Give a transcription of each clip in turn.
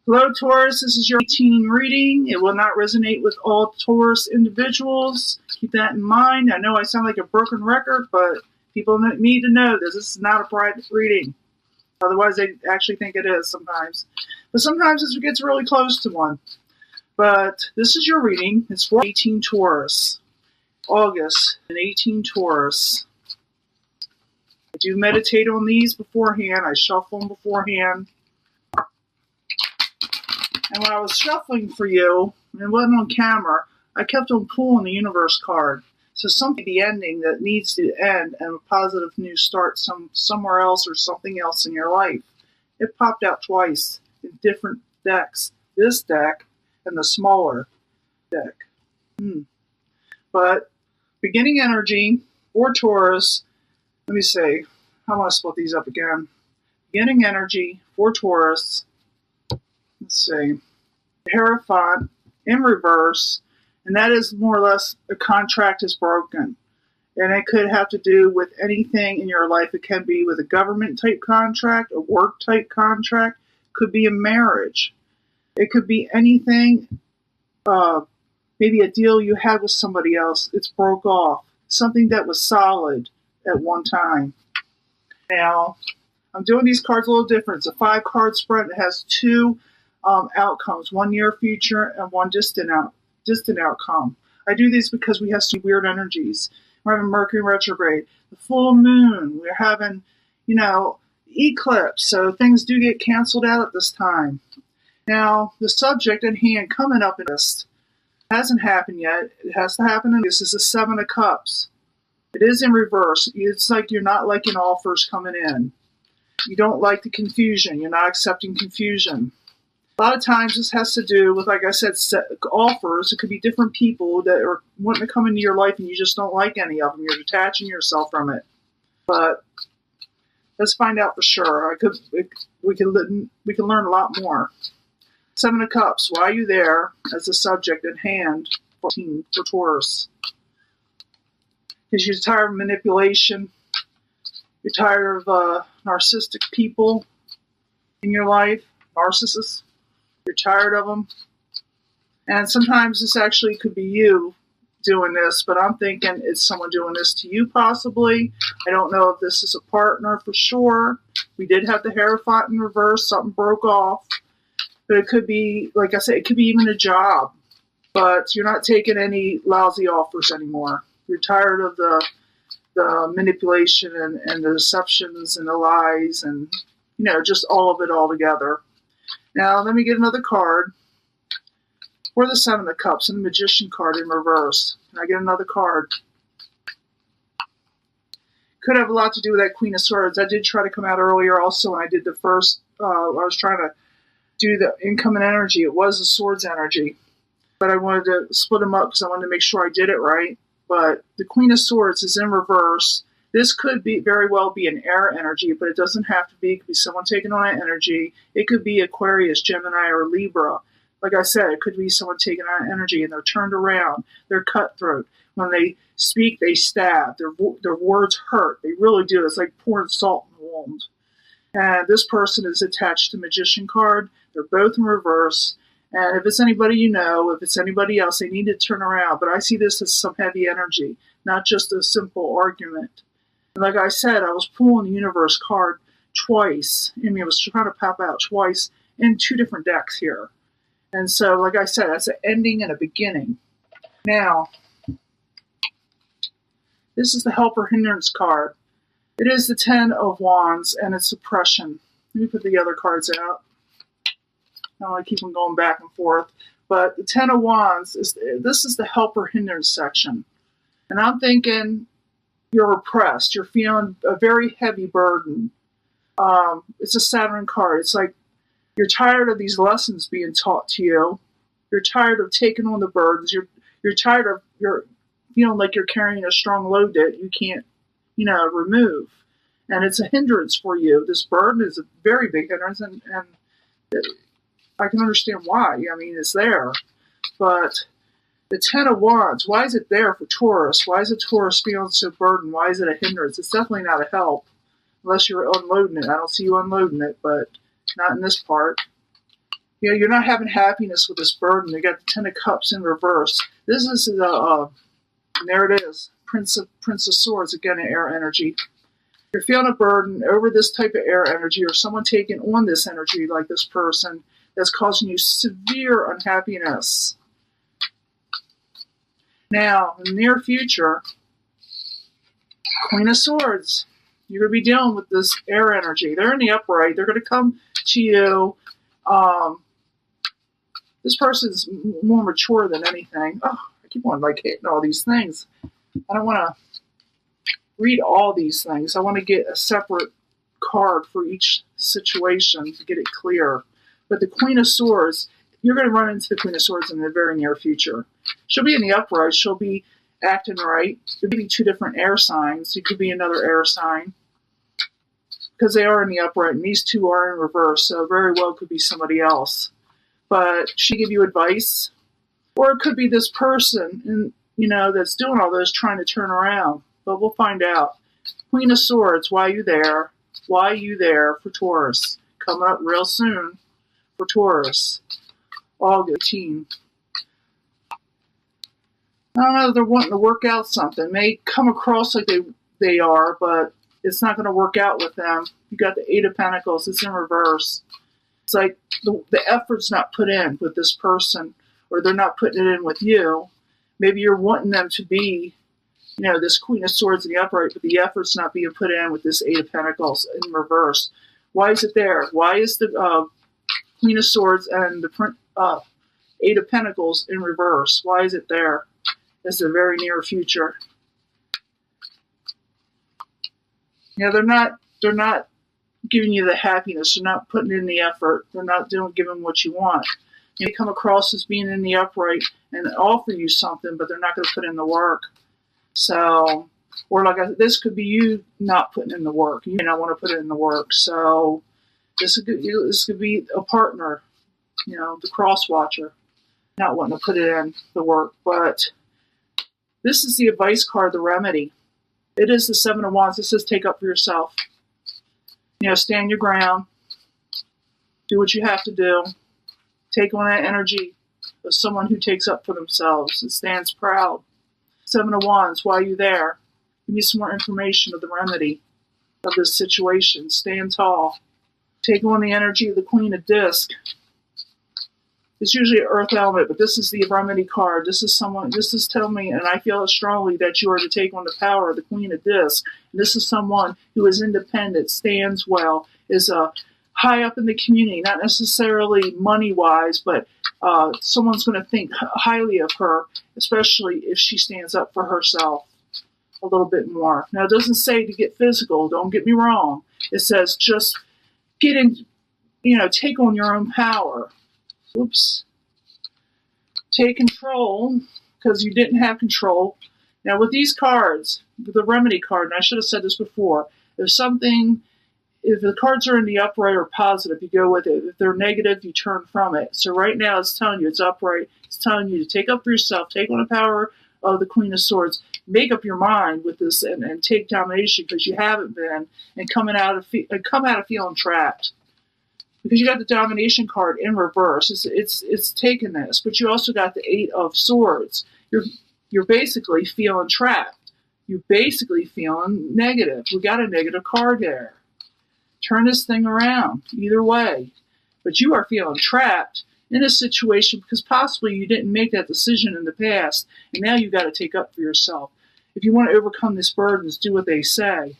Hello, Taurus. This is your 18 reading. It will not resonate with all Taurus individuals. Keep that in mind. I know I sound like a broken record, but people need to know this. This is not a private reading. Otherwise, they actually think it is sometimes. But sometimes it gets really close to one. But this is your reading. It's for 18 Taurus. August and 18 Taurus. I do meditate on these beforehand. I shuffle them beforehand. And when I was shuffling for you, and it wasn't on camera, I kept on pulling the universe card. So something the ending that needs to end and a positive new start somewhere else or something else in your life. It popped out twice in different decks. This deck and the smaller deck. But beginning energy for Taurus, let me see. I want to split these up again. Beginning energy for Taurus. Let's see. Hierophant in reverse, and that is more or less a contract is broken. And it could have to do with anything in your life. It can be with a government type contract, a work type contract, could be a marriage. It could be anything, maybe a deal you had with somebody else. It's broke off. Something that was solid at one time. Now, I'm doing these cards a little different. It's a 5-card spread. It has two outcomes, one near future and one distant outcome. I do these because we have some weird energies. We're having Mercury retrograde, the full moon. We're having, eclipse. So things do get canceled out at this time. Now, the subject at hand coming up in this hasn't happened yet. It has to happen. And this is the 7 of Cups. It is in reverse. It's like you're not liking offers coming in. You don't like the confusion. You're not accepting confusion. A lot of times this has to do with, like I said, offers. It could be different people that are wanting to come into your life and you just don't like any of them. You're detaching yourself from it. But let's find out for sure. We can learn a lot more. 7 of Cups. Why are you there as the subject at hand for Taurus? Because you're tired of manipulation. You're tired of narcissistic people in your life. Narcissists. You're tired of them. And sometimes this actually could be you doing this, but I'm thinking it's someone doing this to you possibly. I don't know if this is a partner for sure. We did have the Hierophant in reverse. Something broke off. But it could be, like I said, it could be even a job. But you're not taking any lousy offers anymore. You're tired of the manipulation and the deceptions and the lies and, just all of it all together. Now, let me get another card for the 7 of Cups and the Magician card in reverse. Can I get another card? Could have a lot to do with that Queen of Swords. I did try to come out earlier also when I did the first, I was trying to do the incoming energy. It was the Swords energy. But I wanted to split them up because I wanted to make sure I did it right. But the Queen of Swords is in reverse. This could be very well be an air energy, but it doesn't have to be. It could be someone taking on that energy. It could be Aquarius, Gemini, or Libra. Like I said, it could be someone taking on energy and they're turned around. They're cutthroat. When they speak, they stab. Their words hurt. They really do. It's like pouring salt in the wound. And this person is attached to the Magician card. They're both in reverse. And if it's anybody you know, if it's anybody else, they need to turn around. But I see this as some heavy energy, not just a simple argument. And like I said, I was pulling the universe card twice. I was trying to pop out twice in 2 different decks here. And so, like I said, that's an ending and a beginning. Now, this is the Helper Hindrance card. It is the 10 of Wands, and it's suppression. Let me put the other cards out. I don't want to keep them going back and forth. But the 10 of Wands, this is the Helper Hindrance section. And I'm thinking you're oppressed. You're feeling a very heavy burden. It's a Saturn card. It's like you're tired of these lessons being taught to you. You're tired of taking on the burdens. You're tired of you're feeling like you're carrying a strong load that you can't, remove. And it's a hindrance for you. This burden is a very big hindrance, and I can understand why. It's there. But the 10 of Wands, why is it there for Taurus? Why is a Taurus feeling so burdened? Why is it a hindrance? It's definitely not a help, unless you're unloading it. I don't see you unloading it, but not in this part. You know, you're not having happiness with this burden. You got the Ten of Cups in reverse. This is there it is, Prince of Swords, again, an air energy. You're feeling a burden over this type of air energy, or someone taking on this energy, like this person, that's causing you severe unhappiness. Now, in the near future, Queen of Swords, you're going to be dealing with this air energy. They're in the upright. They're going to come to you. This person's more mature than anything. Oh, I keep on hitting all these things. I don't want to read all these things. I want to get a separate card for each situation to get it clear. But the Queen of Swords, you're going to run into the Queen of Swords in the very near future. She'll be in the upright. She'll be acting right. There could be two different air signs. It could be another air sign, because they are in the upright, and these two are in reverse, so very well could be somebody else. But she give you advice, or it could be this person, that's doing all this, trying to turn around. But we'll find out. Queen of Swords, why are you there? Why are you there for Taurus? Coming up real soon for Taurus. August 18. I don't know, they're wanting to work out something. May come across like they are, but it's not going to work out with them. You got the Eight of Pentacles. It's in reverse. It's like the effort's not put in with this person, or they're not putting it in with you. Maybe you're wanting them to be, this Queen of Swords in the upright, but the effort's not being put in with this Eight of Pentacles in reverse. Why is it there? Why is the Queen of Swords and the Eight of Pentacles in reverse? Why is it there? It's the very near future. They're not giving you the happiness. They're not putting in the effort. They're not giving what you want. They come across as being in the upright and offer you something, but they're not going to put in the work. So, or this could be you not putting in the work. You may not want to put it in the work. So, this could be a partner, the cross watcher, not wanting to put it in the work. But this is the advice card, the remedy. It is the Seven of Wands. It says take up for yourself. Stand your ground. Do what you have to do. Take on that energy of someone who takes up for themselves and stands proud. Seven of Wands, why are you there? Give me some more information of the remedy of this situation. Stand tall. Take on the energy of the Queen of Disc. It's usually an earth element, but this is the remedy card. This is telling me, and I feel it strongly, that you are to take on the power of the Queen of Disc. And this is someone who is independent, stands well, is high up in the community, not necessarily money-wise, but someone's going to think highly of her, especially if she stands up for herself a little bit more. Now, it doesn't say to get physical. Don't get me wrong. It says just get in, take on your own power. Oops. Take control, because you didn't have control. Now, with these cards, the remedy card, and I should have said this before, if the cards are in the upright or positive, you go with it. If they're negative, you turn from it. So right now, it's telling you it's upright. It's telling you to take up for yourself, take on the power of the Queen of Swords, make up your mind with this, and take domination, because you haven't been, and come out of feeling trapped. Because you got the domination card in reverse. It's taking this, but you also got the Eight of Swords. You're basically feeling trapped. You're basically feeling negative. We got a negative card there. Turn this thing around either way. But you are feeling trapped in a situation because possibly you didn't make that decision in the past, and now you got to take up for yourself. If you want to overcome these burdens, do what they say.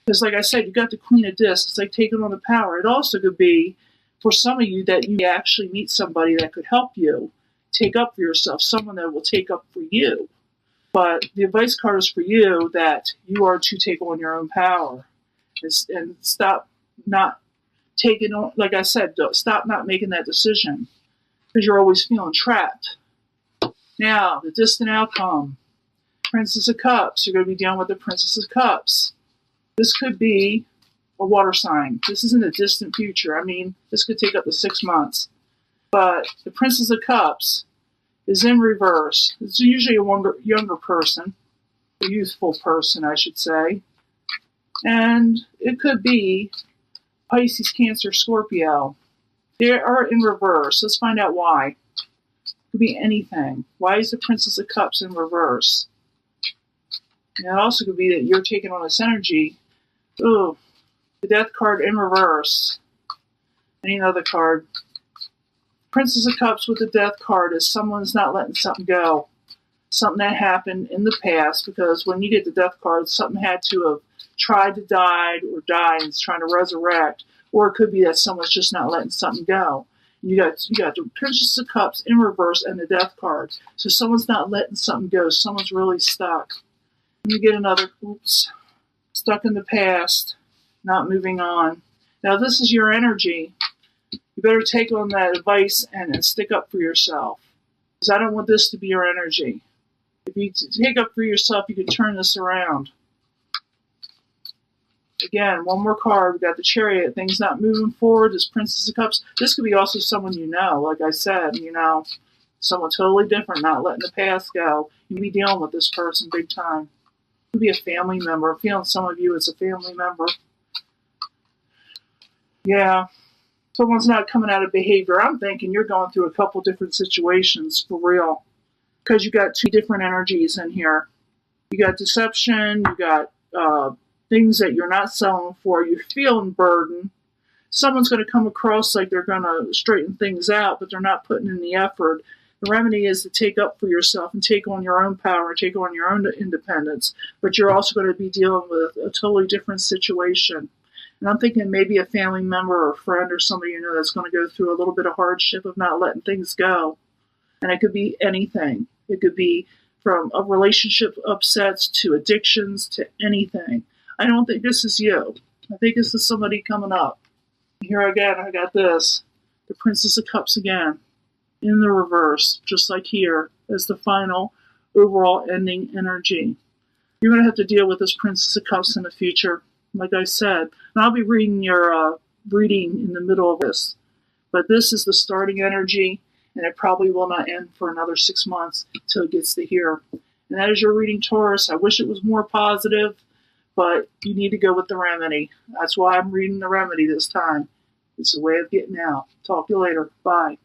Because like I said, you got the Queen of Discs. It's like taking on the power. It also could be, for some of you, that you actually meet somebody that could help you take up for yourself, someone that will take up for you. But the advice card is for you, that you are to take on your own power. And stop not taking on, like I said, stop not making that decision, because you're always feeling trapped. Now, the distant outcome. Princess of Cups. You're going to be dealing with the Princess of Cups. This could be a water sign. This is in the distant future. I mean, this could take up to 6 months. But the Princess of Cups is in reverse. It's usually a younger person, a youthful person, I should say. And it could be Pisces, Cancer, Scorpio. They are in reverse. Let's find out why. It could be anything. Why is the Princess of Cups in reverse? And it also could be that you're taking on this energy. Ooh, the Death card in reverse. Any other card. Princess of Cups with the Death card is someone's not letting something go. Something that happened in the past, because when you get the Death card, something had to have tried to die or died and is trying to resurrect. Or it could be that someone's just not letting something go. You got the Princess of Cups in reverse and the Death card. So someone's not letting something go. Someone's really stuck. Let me get another, stuck in the past, not moving on. Now this is your energy. You better take on that advice and stick up for yourself. Because I don't want this to be your energy. If you take up for yourself, you can turn this around. Again, one more card. We got the Chariot. Things not moving forward. This Princess of Cups. This could be also someone you know. Like I said, someone totally different, not letting the past go. You'll be dealing with this person big time. It could be a family member. I'm feeling some of you it's a family member. Yeah. Someone's not coming out of behavior. I'm thinking you're going through a couple different situations for real. Because you got two different energies in here. You got deception. You got things that you're not selling for. You're feeling burdened. Someone's going to come across like they're going to straighten things out, but they're not putting in the effort. The remedy is to take up for yourself and take on your own power, take on your own independence. But you're also going to be dealing with a totally different situation. And I'm thinking maybe a family member or a friend or somebody you know that's going to go through a little bit of hardship of not letting things go. And it could be anything. It could be from a relationship upsets to addictions to anything. I don't think this is you. I think this is somebody coming up. Here again, I got this. The Princess of Cups again. In the reverse, just like here, as the final overall ending energy. You're going to have to deal with this Princess of Cups in the future, like I said. And I'll be reading your reading in the middle of this. But this is the starting energy, and it probably will not end for another 6 months until it gets to here. And that is your reading, Taurus. I wish it was more positive, but you need to go with the remedy. That's why I'm reading the remedy this time. It's a way of getting out. Talk to you later. Bye.